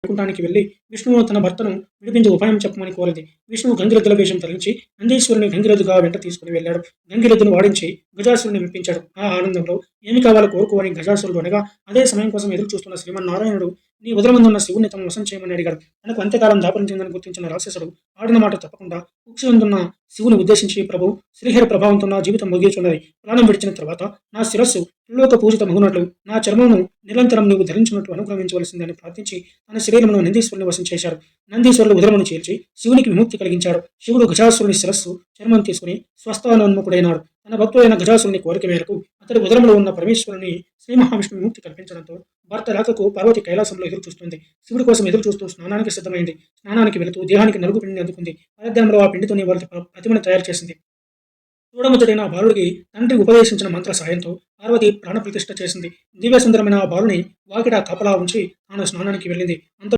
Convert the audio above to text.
వైకుంఠానికి వెళ్లి విష్ణువు తన భర్తను విడిపించే ఉపాయం చెప్పమని కోరింది. విష్ణువు గంగిరెద్దుల వేషం ధరించి నందీశ్వరుని గంగిరెద్దుగా వెంట తీసుకుని వెళ్ళాడు. గంగిరెద్దును వాడించి గజాసురుని మెప్పించాడు. ఆ ఆనందంలో ఏమి కావాలో కోరుకోవని గజాసురుడు అనగా అదే సమయం కోసం ఎదురు చూస్తున్న శ్రీమన్నారాయణుడు నీ ఉదరమందున్న శివుణ్ణి తమ వశం చేయమని అడిగాడు. తనకు అంత్యకాలం దాపరించిందని గుర్తించిన రాక్షసుడు ఆడిన మాట తప్పకుండా కుక్షినందున్న శివుని ఉద్దేశించి ప్రభు శ్రీహరి ప్రభావంతో నా జీవితం ముగియుచున్నది. ప్రాణం విడిచిన తర్వాత నా శిరస్సు త్రిలోక పూజిత మగునట్లు నా చర్మమును నిరంతరం నీవు ధరించినట్టు అనుగ్రహించవలసిందని ప్రార్థించి తన శరీరమును నందీశ్వరుని వశం చేశాడు. నందీశ్వరుడు ఉదరమును చేర్చి శివునికి విముక్తి కలిగించాడు. శివుడు గజాసురుని శిరస్సు చర్మం తీసుకుని స్వస్థానోన్ముఖుడైనాడు. తన భక్తుడైన గజాసురుని కోరిక మేరకు అతడి ఉదరములో ఉన్న పరమేశ్వరుని శ్రీ మహావిష్ణువు విముక్తి కల్పించడంతో భర్త రాకకు పార్వతి కైలాసంలో ఎదురు చూస్తుంది. శివుడి కోసం ఎదురు చూస్తూ స్నానానికి సిద్ధమైంది. స్నానానికి వెళుతూ దేహానికి నలుగు పిండిని అందుకుంది. పరధ్యానంలో ఆ పిండితోనే వారి ప్రతిమను తయారు చేసింది. చూడముచ్చటైన ఆ బాలుడికి తండ్రి ఉపదేశించిన మంత్ర సాయంతో పార్వతి ప్రాణప్రతిష్ఠ చేసింది. దివ్య సుందరమైన ఆ బాలుని వాకిట కాపలా ఉంచి తాను స్నానానికి వెళ్ళింది. అంత